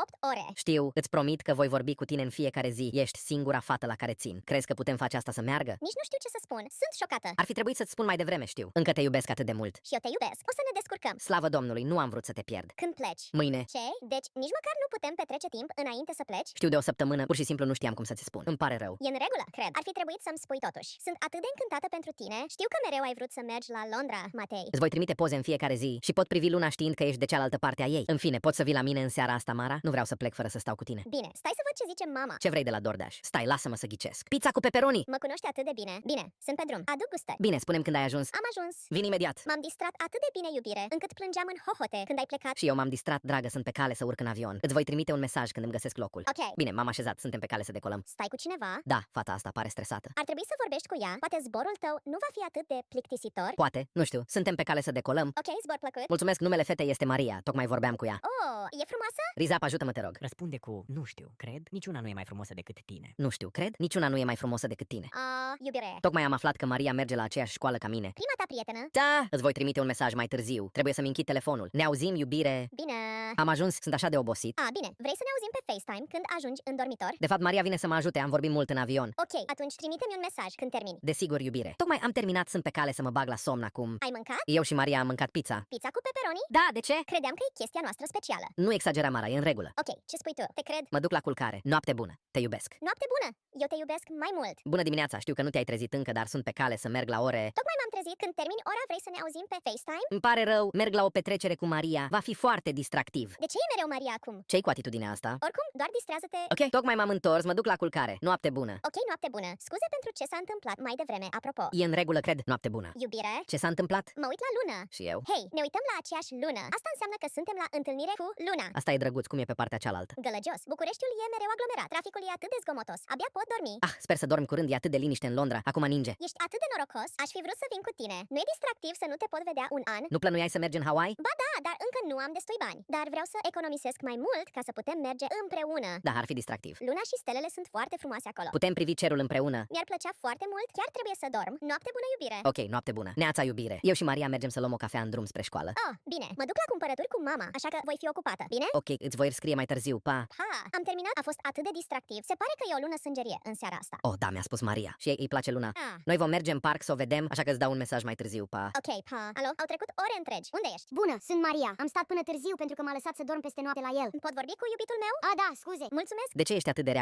8 ore. Știu, îți promit că voi vorbi cu tine în fiecare zi. Ești singura fată la care țin. Crezi că putem face asta să meargă? Nici nu știu ce să spun. Sunt șocată. Ar fi trebuit să-ți spun mai devreme, știu. Încă te iubesc atât de mult. Și eu te iubesc. O să ne descurcăm. Slavă Domnului, nu am vrut să te pierd. Când pleci? Mâine. Ce? Deci nici măcar nu putem petrece timp înainte să pleci? Știu de o săptămână, pur și simplu nu știam cum să-ți spun. Îmi pare rău. E în regulă, cred. Ar fi trebuit să-mi spui totuși. Sunt atât de încântată pentru tine. Știu că mereu ai vrut să mergi la Londra, Matei. Îți voi trimite poze în fiecare zi și pot privi luna știind că ești de cealaltă parte a ei. În fine, poți să vii la mine în seara asta, Mara? Nu vreau să plec fără să stau cu tine. Bine, stai să văd ce zice mama. Ce vrei de la DoorDash? Stai, lasă-mă să ghicesc. Pizza cu pepperoni! Mă cunoști atât de bine. Bine, sunt pe drum. Aduc gustări. Bine, spune-mi când ai ajuns. Am ajuns. Vin imediat. M-am distrat atât de bine, iubire, încât plângeam în hohote când ai plecat. Și eu m-am distrat, dragă, sunt pe cale să urc în avion. Îți voi trimite un mesaj când îmi găsesc locul. Ok. Bine, m-am așezat, suntem pe cale să decolăm. Stai cu cineva? Da, fata asta pare stresată. Ar trebui să vorbești cu ea. Poate zborul tău nu va fi atât de plictisitor. Poate, nu știu, suntem pe cale să decolăm. Ok, zbor plăcut. Mulțumesc, numele fetei este Maria, tocmai vorbeam cu ea. Oh, e frumoasă? Rizap, ajută-mă, te rog. Răspunde cu, nu știu, cred, niciuna nu e mai frumoasă decât tine. Nu știu, cred, niciuna nu e mai frumoasă decât tine. Iubire. Tocmai am aflat că Maria merge la aceeași școală ca mine. Prima ta prietenă? Da, îți voi trimite un mesaj mai târziu. Trebuie să-mi închid telefonul. Ne auzim, iubire. Bine. Am ajuns, sunt așa de obosit. Bine. Vrei să ne auzim pe FaceTime când ajungi în dormitor? De fapt, Maria vine să mă ajute, am vorbit mult în avion. Ok, atunci trimite-mi un mesaj când termini. Desigur, iubire. Tocmai am terminat, sunt pe cale să mă bag la somn acum. Ai mâncat? Eu și Maria am mâncat pizza. Pizza cu pepperoni? Da, de ce? Credeam că e chestia noastră specială. Nu exagera, Mara, e în regulă. Ok, ce spui tu? Te cred. Mă duc la culcare. Noapte bună. Te iubesc. Noapte bună! Eu te iubesc mai mult. Bună dimineața, știu că nu te-ai trezit încă, dar sunt pe cale să merg la ore. Tocmai m-am trezit. Când termin ora, vrei să ne auzim pe FaceTime? Îmi pare rău, merg la o petrecere cu Maria. Va fi foarte distractiv. De ce e mereu Maria acum? Ce-i cu atitudinea asta? Oricum, doar distrează-te. Ok, tocmai m-am întors, mă duc la culcare. Noapte bună. Ok, noapte bună. Scuze pentru ce s-a întâmplat mai devreme, apropo. E în regulă, cred. Noapte bună. Iubire? Ce s-a întâmplat? Mă uit la lună. Și eu. Hei, ne uităm la aceeași lună. Asta înseamnă că suntem la întâlnire cu luna. Asta e drăguț, cum e pe partea cealaltă? Gălăgios. Bucureștiul e mereu aglomerat. Traficul e atât de zgomotos. Abia pot dormi. Sper să dorm curând, e atât de liniște în Londra. Acum ninge. Ești atât de norocos. Aș fi vrut să vin cu tine. Nu e distractiv să nu te pot vedea un an? Nu plănuiai să mergi în Hawaii? Ba da, dar încă nu am destui bani. Dar vreau să economisesc mai mult ca să putem merge împreună. Da, ar fi distractiv. Luna și stelele sunt foarte frumoase acolo. Putem privi cerul împreună. Mi-ar plăcea foarte mult. Chiar trebuie să dorm. Noapte bună, iubire. Ok, noapte bună. Neața, iubire. Eu și Maria mergem să luăm o cafea în drum spre școală. Oh, bine. Mă duc la cumpărături cu mama, așa că voi fi ocupată. Bine? Ok, îți voi scrie mai târziu, pa. Ha, am terminat. A fost atât de distractiv. Se pare că e o lună sângerie în seara asta. Oh, da, mi-a spus Maria. Și ei îi place luna. Ah. Noi vom merge în parc să o vedem, așa că îți dau un mesaj mai târziu, pa. Ok, pa. Alo, au trecut ore întregi. Unde ești? Bună, sunt Maria. Am stat până târziu pentru că m-a lăsat să dorm peste noapte la el. Pot vorbi cu iubitul meu? Da, scuze. Mulțumesc. De ce ești atât de rea?